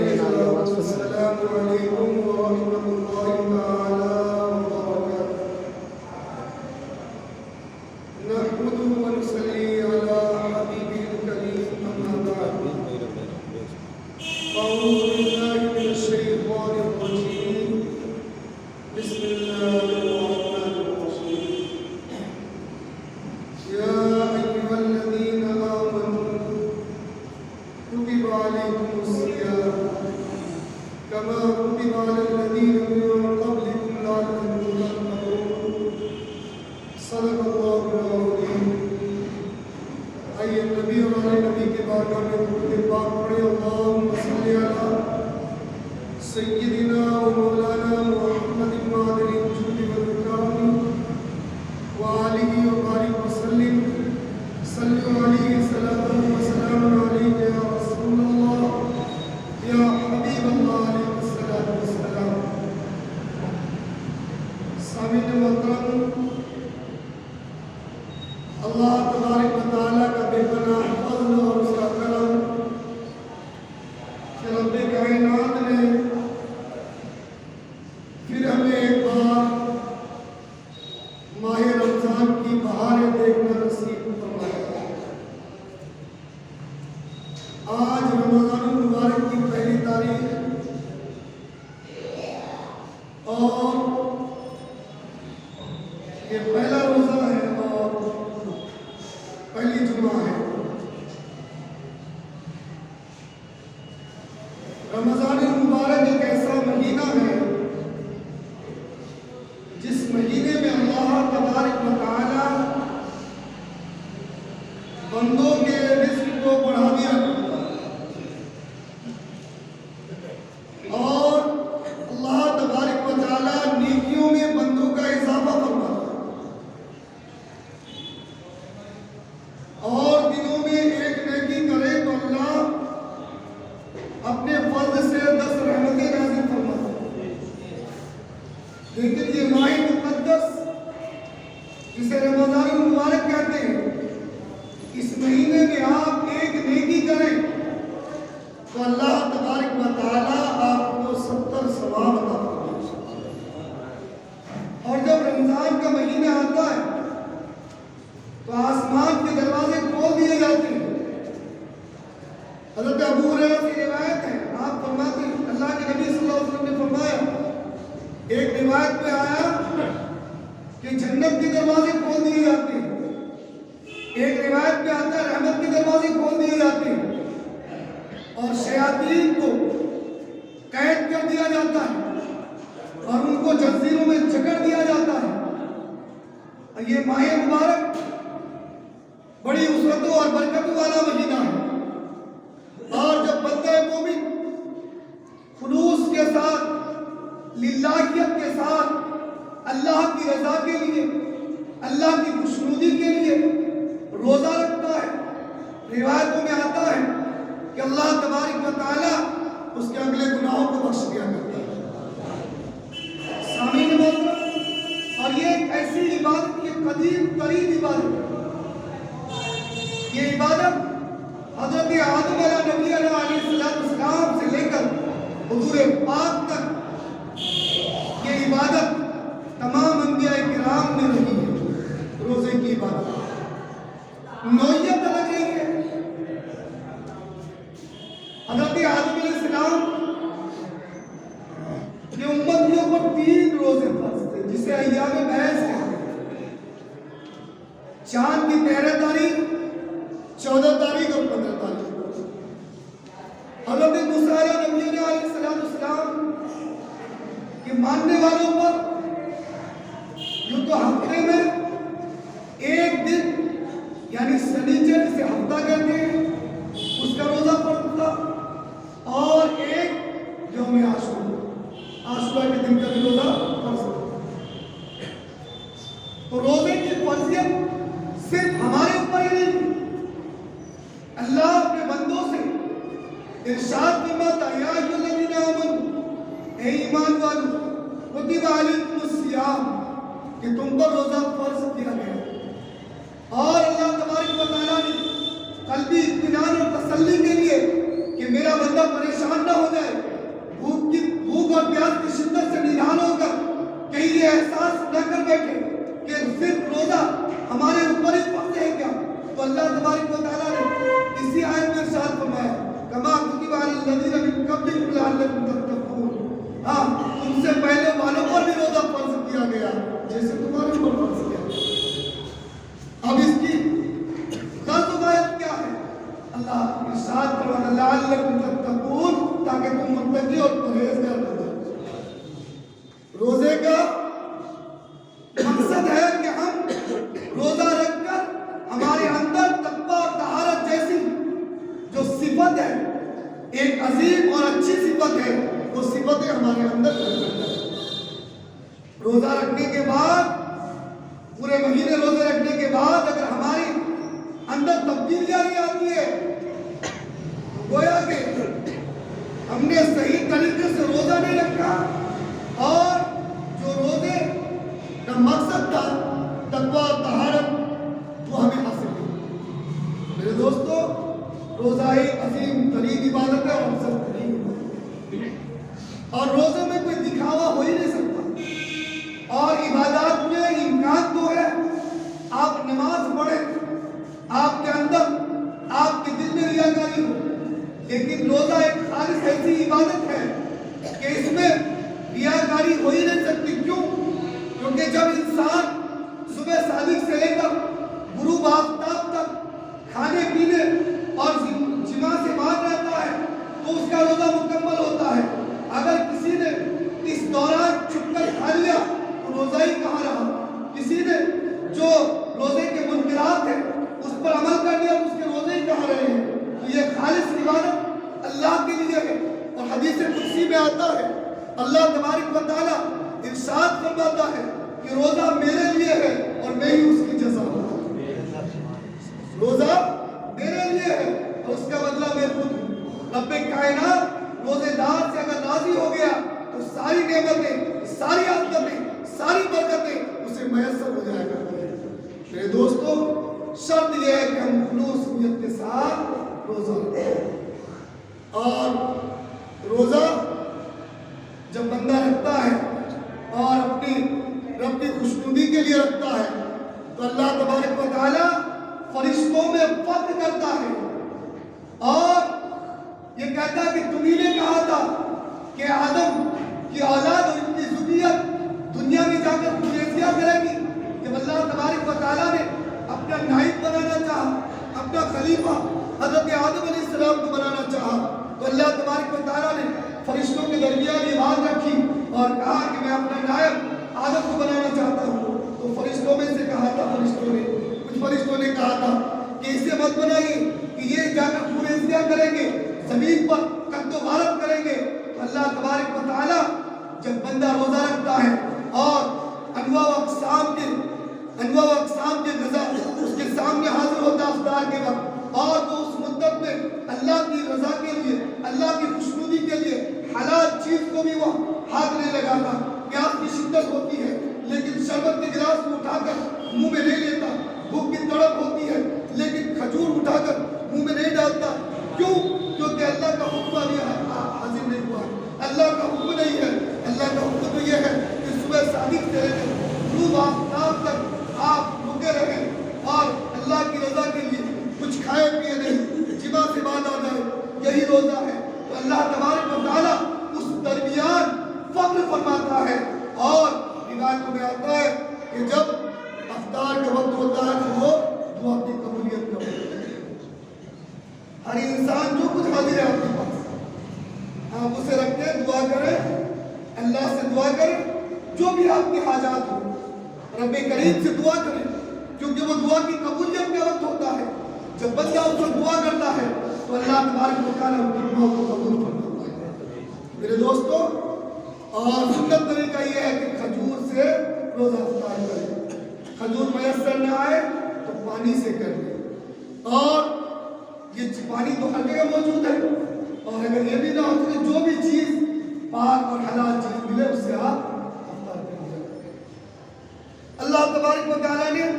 السلام علیکم ورحمۃ اللہ تعالی وبرکاتہ۔ نحمده ونصلي على حبيبه الكريم أما بعد، أعوذ بالله من الشيطان الرجيم، بسم الله الرحمن الرحيم۔ يا أيها الذين آمنوا كتب عليكم الصيام كما كتب على الذين من قبلكم لعلكم تتقون، صدق اللہ العظیم۔ آئیے نبی اور علی نبی کے بارگاہ میں درود پاک پڑھیں۔ اللہم صلی علی سیدنا و مولانا محمد معدن الجود والاکرام وآلہ وبارک وسلم، صلو علیہ صلاۃ و سلام علیک یا رسول اللہ یا حبیب اللہ علیہ الصلاۃ والسلام۔ سامعین محترم، اللہ تبارک و تعالیٰ کا بے پناہ فضل اور اس کا کرم کہ رب کائنات نے پھر ہمیں ایک بار ماہ رمضان کی بہاریں دیکھنا نصیب فرمایا۔ آج رمضان المبارک کی پہلی تاریخ اور یہ پہلا روزہ ہے اور پہلی جمعہ ہے۔ رمضان المبارک ایک ایسا مہینہ ہے جس مہینے میں اللہ تبارک و تعالی بندوں کے رزق کو بڑھا دیا اور اللہ تبارک و تعالی نیکیوں میں بندوں کا اضافہ فرماتا اور دنوں میں ایک نیکی کرے تو اللہ اپنے فضل سے 10 رحمتیں نازل فرماتا۔ لیکن یہ ماہ مقدس جسے رمضان المبارک کہتے ہیں، اس مہینے میں آپ ایک نیکی کریں تو اللہ تبارک و تعالی آپ کو 70 ثواب عطا فرمائے۔ اور جب رمضان کا مہینہ آتا ہے تو آسمان کے دروازے کھول دیے جاتے ہیں۔ حضرت ابو ہریرہ کی روایت ہے، آپ فرماتے ہیں اللہ کے نبی صلی اللہ علیہ وسلم نے فرمایا، ایک روایت میں آیا کہ جنت کے دروازے کھول دیے جاتے ہیں، ایک روایت میں آتا ہے رحمت کے دروازے کھول دیے جاتے ہیں اور شیاطین کو قید کر دیا جاتا ہے اور ان کو جنزیروں میں جکڑ دیا جاتا ہے۔ یہ ماہ مبارک بڑی عزتوں اور برکتوں والا مہینہ ہے اور جب بندہ مومن خلوص کے ساتھ، للہیت کے ساتھ، اللہ کی رضا کے لیے، اللہ کی خوشنودی کے لیے روزہ رکھتا ہے، روایتوں میں آتا ہے کہ اللہ تبارک و تعالی اس کے اگلے گناہوں کو بخش دیا کرتا ہے۔ سامعین محترم، اور یہ ایک ایسی عبادت، یہ قدیم ترین عبادت ہے۔ یہ عبادت حضرت آدم علیہ نبی علیہ السلام سے لے کر حضور پاک تک یہ عبادت تمام انبیاء کرام نے رہی ہے۔ روزے کی عبادت نوعیت الگ رہی ہے۔ حضرت آدم علیہ السلام کی امتیوں پر 3 روزے فرض تھے جسے ایام محض کہتے ہیں۔ چاند کی 13 تاریخ، 14 تاریخ اور 15 تاریخ۔ حضرت موسیٰ علیہ نبی علیہ السلام کے ماننے والوں پر یوں تو ہفتے میں ایک دن یعنی سنیچر جسے ہفتہ کہتے ہیں اس کا روزہ فرض تھا اور ایک یوم عاشورہ کے دن کا بھی روزہ فرض تھا۔ تو روزے کی فرضیت صرف ہمارے اوپر ہی نہیں، اللہ اپنے بندوں سے ارشاد فرماتا ہے، یا ایھا الذین آمنوا، اے ایمان والو، کتب علیکم الصیام، کہ تم پر روزہ فرض کیا گیا۔ اور اللہ تبارک و تعالیٰ نے قلبی اطمینان اور تسلی کے لیے کہ میرا بندہ پریشان پریشان نہ ہو جائے، بھوک اور پیاس کی شدت سے نگران ہو کر کہیں یہ احساس نہ کر بیٹھے کہ صرف روزہ ہمارے اوپر ہی فرض ہے کیا؟ تو اللہ تبارک و تعالیٰ نے اسی آیت میں ارشاد فرمایا کما کتب علی الذین من قبلکم لعلکم تتقون، ہاں تم سے پہلے والوں پر بھی روزہ فرض کیا گیا جیسے تمہارے اوپر فرض کیا۔ اب اس کی غرض و غایت کیا ہے؟ اللہ ارشاد فرمایا لعلکم تتقون، تاکہ تم متقی اور پرہیزگار بن جاؤ۔ روزے کا مقصد ہے کہ ہم روزہ رکھ کر ہمارے اندر تقویٰ اور طہارت جیسی جو صفت ہے، ایک عظیم اور اچھی صفت ہے، وہ صفتیں ہمارے اندر پیدا کریں۔ روزہ رکھنے کے بعد، پورے مہینے روزے رکھنے کے بعد اگر ہماری اندر تبدیلیاں نہیں آتی ہے تو گویا کہ ہم نے صحیح طریقے سے روزہ نہیں رکھا، اور جو روزے کا مقصد تھا تقویٰ اور طہارت وہ ہمیں حاصل نہیں۔ میرے دوستو، روزہ ایک عظیم ترین عبادت ہے اور افضل ترین عبادت ہے، اور روزے میں کوئی دکھاوا ہو ہی نہیں سکتا، اور عبادات میں امکان تو ہے آپ نماز پڑھیں، آپ کے اندر آپ کے دل میں ریاکاری ہو، لیکن روزہ ایک خالص ایسی عبادت ہے کہ اس میں ریاکاری ہو ہی نہیں سکتی۔ کیوں؟ کیونکہ جب انسان صبح صادق سے لے کر غروب آفتاب تک کھانے پینے اور جماع سے باہر رہتا ہے تو اس کا روزہ مکمل ہوتا ہے۔ اگر کسی نے اس دوران چھپ کر کھا لیا تو روزہ ہی کہاں رہا؟ کسی نے جو روزے کے منکرات ہیں اس پر عمل کر لیا تو اس کے روزے ہی کہاں رہے ہیں؟ تو یہ خالص عبادت اللہ کے لیے ہے، اور حدیث قدسی میں آتا ہے اللہ تبارک و تعالیٰ ارشاد فرماتا ہے کہ روزہ میرے لیے ہے اور میں ہی اس کی جزا ہوں۔ روزہ میرے لیے ہے اور اس کا بدلہ میں خود ہوں۔ رب کائنات روزے دار سے اگر راضی ہو گیا تو ساری نعمتیں، ساری عظمتیں، ساری برکتیں اسے میسر ہو جایا کرتی ہیں۔ میرے دوستو، شرط یہ ہے کہ ہم خلوص نیت کے ساتھ روزہ رکھیں، اور روزہ جب بندہ رکھتا ہے اور اپنی رب کی خوشنودی کے لیے رکھتا ہے تو اللہ تبارک و تعالیٰ فرشتوں میں فخر کرتا ہے اور یہ کہتا ہے کہ تمہیں نے کہا تھا کہ آدم کی اولاد اور ان کی ذریت دنیا میں جا کر قریشیاں کرے گی۔ جب اللہ تبارک و تعالیٰ نے اپنا نائب بنانا چاہا، اپنا خلیفہ حضرت آدم علیہ السلام کو بنانا چاہا تو اللہ تبارک و تعالیٰ نے فرشتوں کے درمیان یہ بات رکھی اور کہا کہ میں اپنا نائب آدم کو بنانا چاہتا ہوں۔ تو فرشتوں میں سے کہا تھا، کچھ فرشتوں نے کہا تھا کہ اسے مت بنائیے کہ یہ جا کر پورے انتظار کریں گے، زمین پر قد و غارت کریں گے۔ تو اللہ تبارک و تعالیٰ جب بندہ روزہ رکھتا ہے اور انواع و اقسام کے غذا اس کے سامنے حاضر ہوتا ہے افطار کے وقت، اور وہ اس مدت میں اللہ کی رضا کے لیے، اللہ کی خوشنودی کے لیے حلال چیز کو بھی وہ ہاتھ نہیں لگاتا۔ پیاس کی شدت ہوتی ہے لیکن شربت کے گلاس کو اٹھا کر منہ میں نہیں لیتا، بھوک کی تڑپ ہوتی ہے لیکن کھجور اٹھا کر منہ میں نہیں ڈالتا۔ کیوں؟ کیونکہ اللہ کا حکم ابھی حاضر نہیں ہوا، اللہ کا حکم نہیں ہے۔ اللہ کا حکم تو یہ ہے کہ صبح صادق سے لے کر غروب آفتاب تک آپ رکے رہیں اور اللہ کی رضا کے لیے کچھ کھائے پیے نہیں، جماع سے بعد آ جائے، یہی روزہ ہے۔ تو اللہ تبارک و تعالیٰ اس درمیان فخر فرماتا ہے، اور روایتوں میں آتا ہے کہ جب افطار کا وقت ہوتا ہے تو وہ دعا کی قبولیت کا وقت ہے۔ ہر انسان جو کچھ حاضر ہے آپ کے پاس، آپ اسے رکھیں، دعا کریں، اللہ سے دعا کریں، جو بھی آپ کی حاجات ہو رب کریم سے دعا کریں، کیونکہ وہ دعا کی قبولیت کا وقت ہوتا ہے۔ جب بندہ اس پر دعا کرتا ہے تو اللہ تبارک و تعالیٰ ان کی دعا کو قبول فرماتا ہے۔ میرے دوستو، اور سنت طریقہ یہ ہے کہ کھجور سے روزہ افطار کریں۔ کھجور میسر نہ آئے تو پانی سے کریں، اور یہ پانی تو ہر جگہ موجود ہے، اور اگر یہ بھی نہ ہو تو جو بھی چیز پاک اور حلال چیز ملے اس سے آپ افطار کریں۔ اللہ تبارک و تعالیٰ نے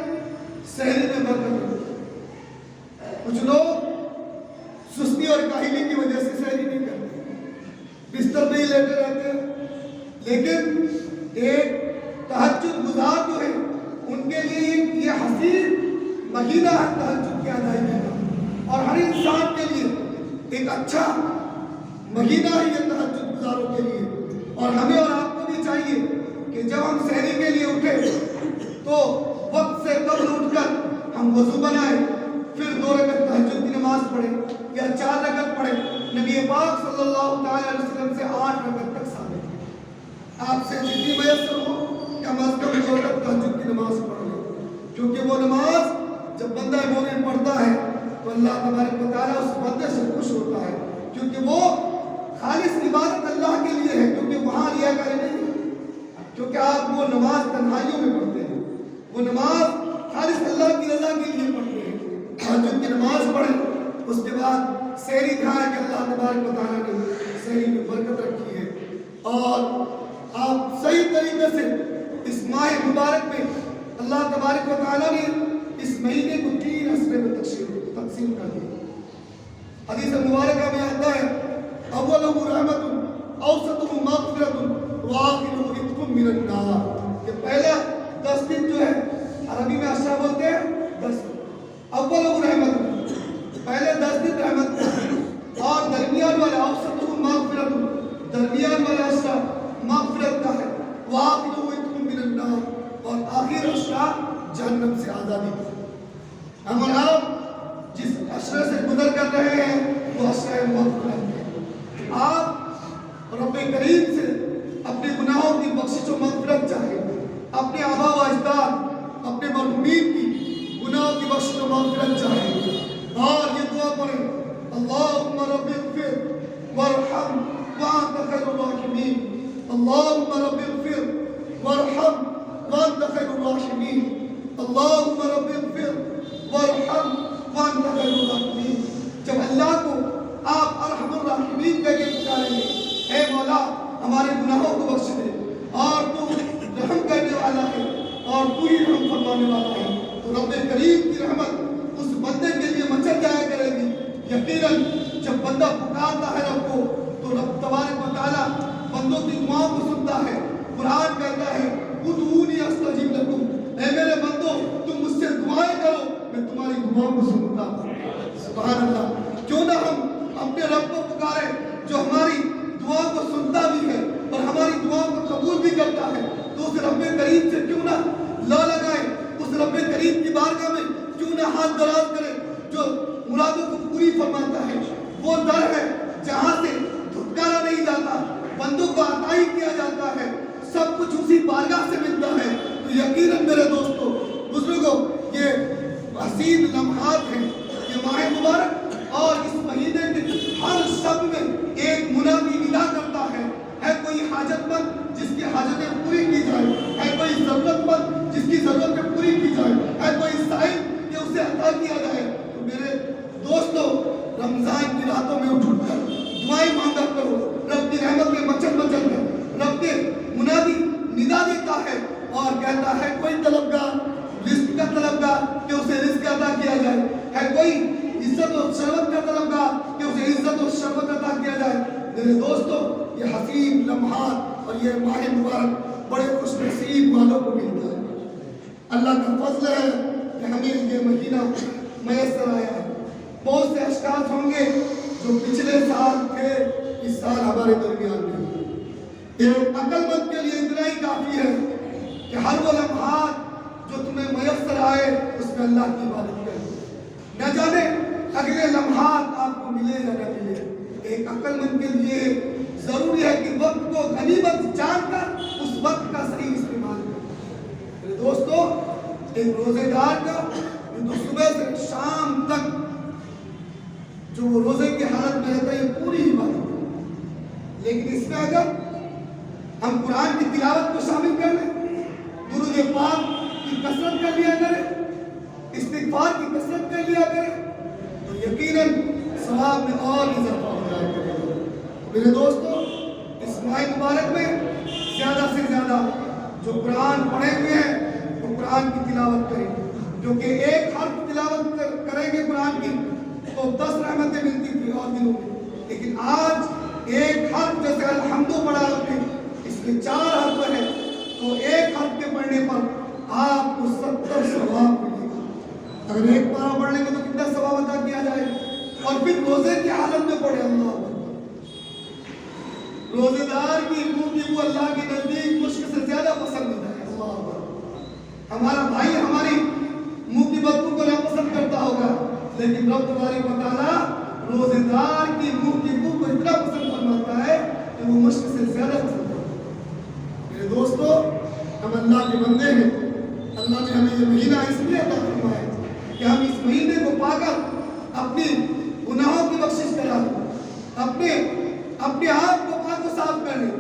سحری میں برکت دی۔ کچھ لوگ سستی اور کاہلی کی وجہ سے سحری نہیں کرتے، لیتے رہتے ہیں. لیکن ایک تہجد گزار جو ہے ان کے لیے یہ حسین مہینہ ہے تہجد کی ادائیگی کا. اور ہر انسان کے لیے ایک اچھا مہینہ ہے یہ تہجد گزاروں کے لیے. اور ہمیں اور آپ کو بھی چاہیے کہ جب ہم سحری کے لیے اٹھے تو وقت سے قبل اٹھ کر ہم وضو بنائیں, پھر 2 رکعت تہجد کی نماز پڑھیں یا 4 رکعت پڑھیں. نبی پاک صلی اللہ تعالی علیہ وسلم سے 8 رکعت تک ثابت ہے. آپ سے جتنی میسر ہو کہ کم از کم 2 رکعت تہجد کی نماز پڑھ لیں, کیونکہ وہ نماز جب بندہ مومن پڑھتا ہے تو اللہ تبارک و تعالیٰ اس بندے سے خوش ہوتا ہے, کیونکہ وہ خالص عبادت اللہ کے لیے ہے, کیونکہ وہاں ریاکاری نہیں ہے. کیونکہ آپ وہ نماز تنہائیوں میں پڑھتے ہیں, وہ نماز خالص اللہ کی رضا کے لیے پڑھتے ہیں. تہجد کی نماز پڑھیں, اس کے بعد سحری کھائیں کہ اللہ تبارک و تعالیٰ نے سحری میں برکت رکھی ہے. اور آپ صحیح طریقے سے اس ماہ مبارک میں اللہ تبارک و تعالیٰ نے اس مہینے کو 3 حصے میں تقسیم کر دیا. حدیث مبارکہ میں آتا ہے اولہ رحمت اوسطہ مغفرۃ وآخرہ عتق من النار, کہ پہلا 10 دن جو ہے عربی میں عشرہ بولتے ہیں 10. اولہ رحمت, پہلے 10 دن رحمت, اور درمیان والا اوسطہ مغفرۃ, درمیان والا عشرہ مغفرت کا ہے, وآخرہ عتق من النار, اور آخر عشرہ جہنم سے آزادی کا. ہم اور آپ جس عشرے سے گزر کر رہے ہیں وہ عشرہ مغفرت ہے. آپ رب کریم سے اپنے گناہوں کی بخشش و مغفرت چاہیے, اپنے آبا و اجداد اپنے مرحومین کی گناہوں کی بخشش و مغفرت چاہیے, اور یہ دعا پڑھیں اللہم رب اغفر وارحم وانت خیر الراحمین, اللہم رب اغفر وارحم وانت خیر الراحمین, اللہم رب اغفر وارحم وانت خیر الراحمین. جب اللہ کو آپ ارحم الراحمین کہہ کے پکاریں گے, اے مولا ہمارے گناہوں کو بخش دے, اور تو رحم کرنے والا ہے اور تو ہی رحم فرمانے والا ہے, تو رب کریم کی رحمت اس بندے کے لیے مچل جایا کرے گی. یقیناً جب بندہ پکارتا ہے رب کو تو رب تبارک و تعالیٰ بندوں کی دعاؤں کو سنتا ہے. قرآن کہتا ہے ادعونی استجب لکم, اے میرے بندو تم مجھ سے دعائیں کرو میں تمہاری دعاؤں کو سنتا ہوں. سبحان اللہ, کیوں نہ ہم اپنے رب کو پکاریں جو ہماری دعا کو سنتا بھی ہے اور ہماری دعا کو قبول بھی کرتا ہے. تو اس رب کریم سے کیوں نہ لا لگائیں, اس رب کریم کی بارگاہ میں کیوں نہ ہاتھ دراز کریں جو مرادوں کو پوری فرماتا ہے. وہ در ہے جہاں سے دھتکارا نہیں جاتا, بندوں کو عطائی کیا جاتا ہے, سب کچھ اسی بارگاہ سے ملتا ہے. تو یقیناً میرے دوستو بزرگوں یہ حسین لمحات ہیں, یہ ماہ مبارک اور اس مہینے میں ہر شب میں ایک منادی ندا کرتا ہے کوئی حاجت مند جس کی حاجتیں پوری کی جائے, ہے کوئی ضرورت مند جس کی ضرورتیں پوری کی جائے, ہے کوئی سائل کہ اسے عطا کیا جائے. تو میرے دوستو رمضان کی راتوں میں اٹھ کر دعائیں مانگا کرو, رب کی رحمت میں مچل مچل کر رب کے منادی ندا دیتا ہے اور کہتا ہے کوئی طلبگار رزق کا طلبگار کہ اسے رزق عطا کیا جائے, ہے کوئی عزت و شرفت کا طلبگار کہ اسے عزت و شرفت عطا کیا جائے. میرے دوستو یہ حسین لمحات اور یہ ماہ مبارک بڑے خوش نصیب والوں کو ملتا ہے. اللہ کا فضل ہے کہ ہمیں یہ مہینہ میسر آیا ہے. بہت سے اشخاص ہوں گے جو پچھلے سال تھے, اس سال ہمارے درمیان نہیں. ایک عقل مند کے لیے اتنا ہی کافی ہے کہ ہر وہ لمحات جو تمہیں میسر آئے اس میں اللہ کی عبادت کرو. نہ جانے اگلے لمحات آپ کو ملے یا نہ ملے. ایک عقل مند کے لیے ضروری ہے کہ وقت کو غنیمت جان کر اس وقت کا صحیح استعمال کریں. میرے دوستو ایک روزے دار کا جو صبح سے شام تک جو وہ روزے کی حالت میں رہتا ہے یہ پوری عبادت ہے. لیکن اس میں اگر ہم قرآن کی تلاوت کو شامل کر لیں, درود پاک کی کثرت کر لیا کریں, استغفار کی کثرت کر لیا کریں, تو یقیناً ثواب میں اور اضافہ ہو جائے گا. میرے دوستو اس ماہ مبارک میں زیادہ سے زیادہ جو قرآن پڑھے ہوئے ہیں وہ قرآن کی تلاوت کریں, کیونکہ ایک حرف تلاوت کریں گے قرآن کی تو 10 رحمتیں ملتی تھی اور دنوں میں. لیکن آج ایک حرف جیسے الحمد پڑھا آپ نے، اس میں 4 حرف ہے، تو ایک حرف کے پڑھنے پر آپ کو 70 ثواب ملے گا۔ اگر ایک پارہ پڑھنے میں تو کتنا ثواب عطا کیا جائے، اور پھر روزے کی حالت میں پڑھے۔ اللہ اکبر۔ روزے دار کی منہ کی بو اللہ کے نزدیک مشک سے زیادہ پسند ہوتا ہے۔ اللہ اکبر۔ ہمارا بھائی ہماری منہ کی بدبو کو ناپسند کرتا ہوگا، لیکن رب تبارک و تعالیٰ روزے دار کی منہ کی بو کو اتنا پسند فرماتا ہے کہ وہ مشک سے زیادہ پسند کرتا ہے۔ میرے دوستو، ہم اللہ کے بندے ہیں۔ اللہ نے ہمیں یہ مہینہ اس لیے عطا فرمایا ہے کہ ہم اس مہینے کو پا کر اپنی گناہوں کی بخشش کرا لیں، اپنے آپ کو پاک و صاف کر لیں،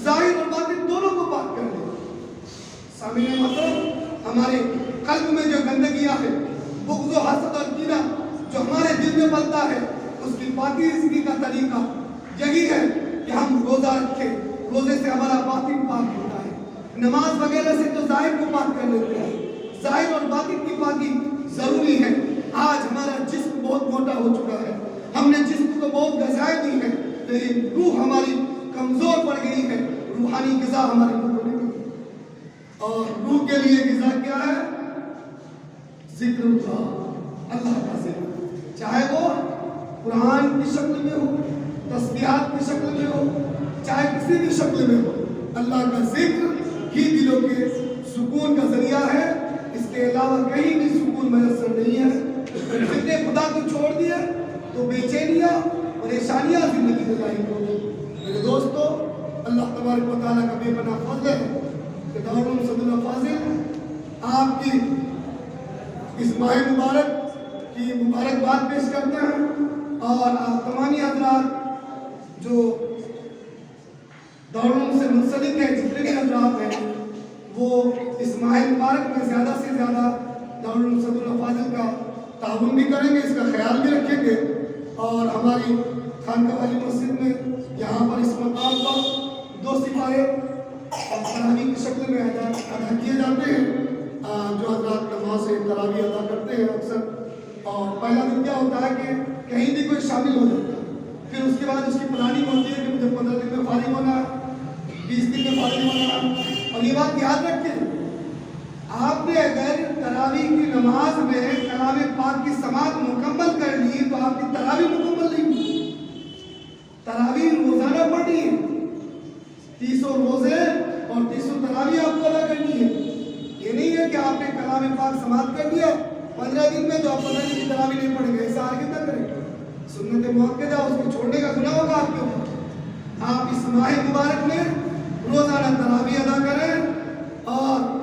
ظاہر اور باطن دونوں کو پاک کر لیں۔ سامعین محترم، ہمارے قلب میں جو گندگیاں ہیں، بغض و حسد اور کینہ جو ہمارے دل میں پلتا ہے، اس کی پاکیزگی کا طریقہ یہی ہے کہ ہم روزہ رکھیں۔ روزے سے ہمارا باطن پاک ہوتا ہے۔ نماز وغیرہ سے تو ظاہر کو پاک کر لیتے ہیں، ظاہر اور باطن کی پاکی ضروری ہے۔ آج ہمارا جسم بہت موٹا ہو چکا ہے، ہم نے جسم کو بہت غذائیں دی ہیں، لیکن روح ہماری کمزور پڑ گئی ہے۔ روحانی غذا ہماری روح کو نہیں ملتی، اور روح کے لیے غذا کیا ہے؟ ذکر اللہ کا ذکر، چاہے وہ قرآن کی شکل میں ہو، تسبیحات کی شکل میں ہو، چاہے کسی بھی شکل میں ہو۔ اللہ کا ذکر ہی دلوں کے سکون کا ذریعہ ہے، اس کے علاوہ کہیں بھی سکون میسر نہیں ہے۔ جس نے خدا کو چھوڑ دیا تو بے چینیاں پریشانیاں زندگی میں ظاہر ہوگی۔ میرے دوستو، اللہ تبارک و تعالیٰ کا بے پناہ فضل ہے کہ دارالعلوم صدر الفاضل آپ کی اس ماہ مبارک کی مبارکباد پیش کرتے ہیں، اور آپ تمامی حضرات جو دارالعلوم سے منسلک ہیں، جتنے بھی حضرات ہیں، وہ اس ماہ مبارک میں زیادہ سے زیادہ دارالعلوم صدر الفاضل کا تعاون بھی کریں گے، اس کا خیال بھی رکھیں گے، اور ہماری خانقاہ والی مسجد میں یہاں پر اس مقام پر 2 سپارے تراویح کی شکل میں ادا کیے جاتے ہیں۔ جو حضرات نماز تراویح ادا کرتے ہیں اکثر، اور پہلا دن کیا ہوتا ہے کہ کہیں بھی کوئی شامل ہو جاتا ہے، پھر اس کے بعد اس کی پلاننگ ہوتی ہے کہ مجھے 15 دن میں فارغ ہونا ہے، 20 دن میں فارغ ہونا ہے۔ اور یہ بات یاد رکھیں، آپ نے اگر تراویح کی نماز میں کلام پاک کی سماعت مکمل کر لی تو آپ کی تراویح مکمل نہیں ہوئی۔ تراویح روزانہ پڑھنی ہے، 30 روزے اور 30 تراویح آپ کو ادا کرنی ہے۔ یہ نہیں ہے کہ آپ نے کلام پاک سماعت کر لیا 15 دن میں تو آپ 15 دن کی تراویح نہیں پڑھیں گے، ایسا آگے نہ کریں۔ سنت مؤکدہ اس کو چھوڑنے کا گناہ ہوگا آپ کے اوپر۔ آپ اس ماہ مبارک میں روزانہ تراویح ادا کریں، اور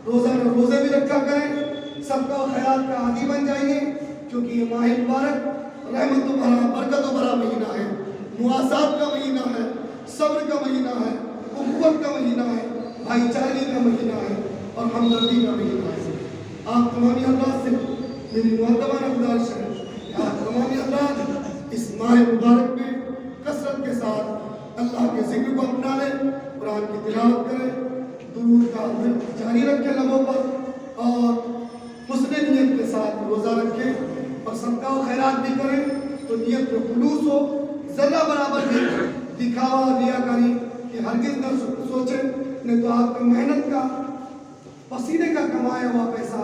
روزانہ روزے بھی رکھا کریں، صدقہ و خیرات کا عادی بن جائیے، کیونکہ یہ ماہ مبارک رحمت و بھرا، برکت و بھرا مہینہ ہے، مواسات کا مہینہ ہے، صبر کا مہینہ ہے، اخوت کا مہینہ ہے، بھائی چارگی کا مہینہ ہے، اور ہمدردی کا مہینہ ہے۔ آپ تمامی حضرات سے میری مؤدبانہ گزارش ہے کہ آپ تمامی حضرات اس ماہ مبارک میں کثرت کے ساتھ اللہ کے ذکر کو اپنا لیں، قرآن کی تلاوت کریں، درود کا جاری رکھیں لبوں پر، اور حسن نیت کے ساتھ روزہ رکھیں، اور صدقہ و خیرات بھی کریں تو نیت میں خلوص ہو، ذرہ برابر بھی دکھاوا ریاکاری کہ ہرگز نہ سوچیں، نہیں تو آپ کی محنت کا پسینے کا کمایا ہوا پیسہ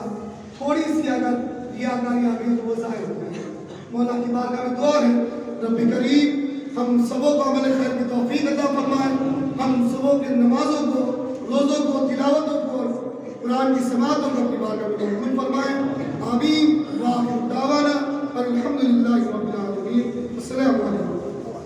تھوڑی سی اگر ریاکاری آ گئی تو وہ ضائع ہو گئی۔ مولا کی بارگاہ میں دعا ہے، رب کریم ہم سبوں کو عمل خیر کی توفیق عطا فرمائے، ہم سبوں کے نمازوں کو، روزوں کو، تلاوتوں کو، قرآن کی سماعتوں کو اپنی بارگاہ میں قبول فرمائے۔